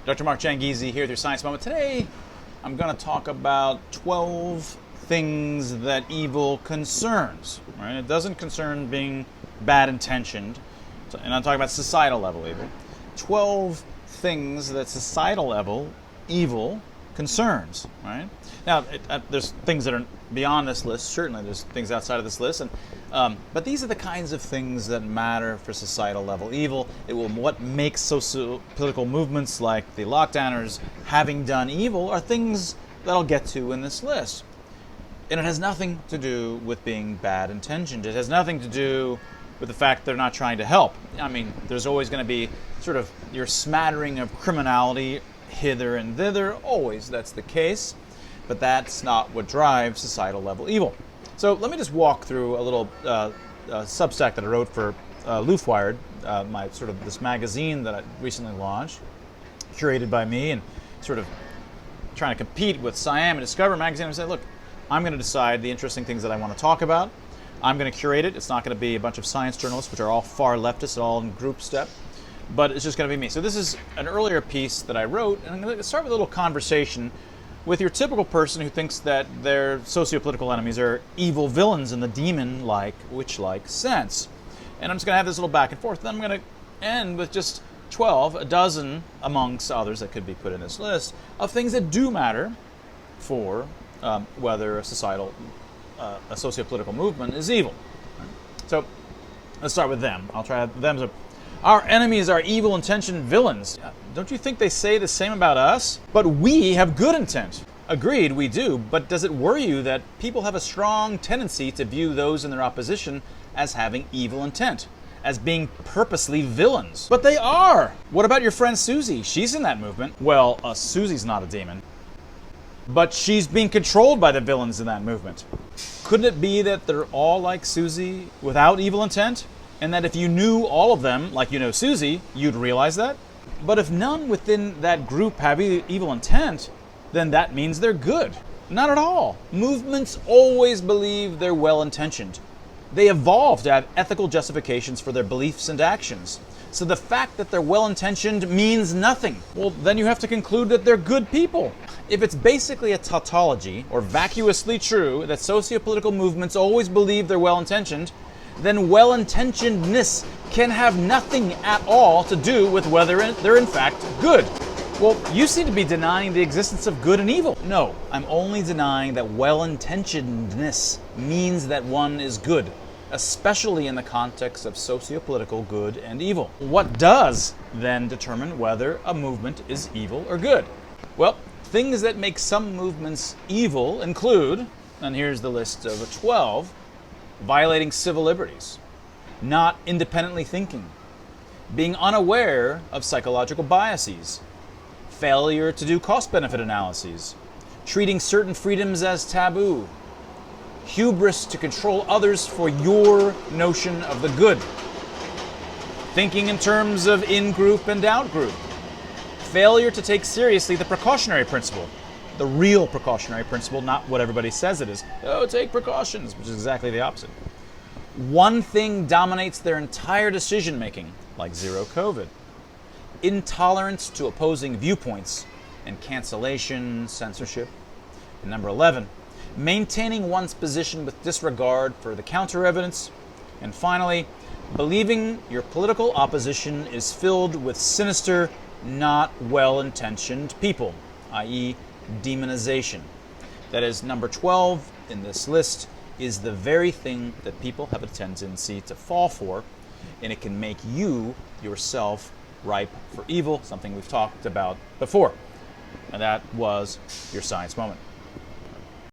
Dr. Mark Jangizi here with your Science Moment. Today, I'm going to talk about 12 things that evil concerns. Right? It doesn't concern being bad intentioned, and I'm talking about societal level evil. 12 things that societal level evil concerns. Right? Now, there's things that are beyond this list. Certainly, there's things outside of this list, but these are the kinds of things that matter for societal level evil. It will what makes socio-political movements like the lockdowners having done evil are things that I'll get to in this list. And it has nothing to do with being bad intentioned. It has nothing to do with the fact they're not trying to help. I mean, there's always going to be sort of your smattering of criminality hither and thither. Always that's the case. But that's not what drives societal level evil. So let me just walk through a little Substack that I wrote for Loofwired, my sort of this magazine that I recently launched, curated by me, and sort of trying to compete with Siam and Discover magazine. I said, look, I'm going to decide the interesting things that I want to talk about. I'm going to curate it. It's not going to be a bunch of science journalists, which are all far leftists, all in group step, but it's just going to be me. So this is an earlier piece that I wrote, and I'm going to start with a little conversation with your typical person who thinks that their socio-political enemies are evil villains in the demon-like, witch-like sense. And I'm just going to have this little back and forth. Then I'm going to end with just 12, a dozen amongst others that could be put in this list, of things that do matter for whether a socio-political movement is evil. So let's start with them. I'll try them. So, our enemies are evil-intentioned villains. Don't you think they say the same about us? But we have good intent. Agreed, we do, but does it worry you that people have a strong tendency to view those in their opposition as having evil intent, as being purposely villains? But they are! What about your friend Susie? She's in that movement. Well, Susie's not a demon, but she's being controlled by the villains in that movement. Couldn't it be that they're all like Susie without evil intent? And that if you knew all of them, like you know Susie, you'd realize that? But if none within that group have evil intent, then that means they're good. Not at all. Movements always believe they're well-intentioned. They evolve to have ethical justifications for their beliefs and actions. So the fact that they're well-intentioned means nothing. Well, then you have to conclude that they're good people. If it's basically a tautology, or vacuously true, that socio-political movements always believe they're well-intentioned, then well-intentionedness can have nothing at all to do with whether they're in fact good. Well, you seem to be denying the existence of good and evil. No, I'm only denying that well-intentionedness means that one is good, especially in the context of socio-political good and evil. What does then determine whether a movement is evil or good? Well, things that make some movements evil include, and here's the list of 12, violating civil liberties, not independently thinking, being unaware of psychological biases, failure to do cost-benefit analyses, treating certain freedoms as taboo, hubris to control others for your notion of the good, thinking in terms of in-group and out-group, failure to take seriously the precautionary principle, the real precautionary principle, not what everybody says it is. Oh, take precautions, which is exactly the opposite. One thing dominates their entire decision-making, like zero COVID. Intolerance to opposing viewpoints and cancellation, censorship. And number 11, maintaining one's position with disregard for the counter-evidence. And finally, believing your political opposition is filled with sinister, not well-intentioned people, i.e., demonization. That is, number 12 in this list is the very thing that people have a tendency to fall for, and it can make you yourself ripe for evil, something we've talked about before. And that was your Science Moment.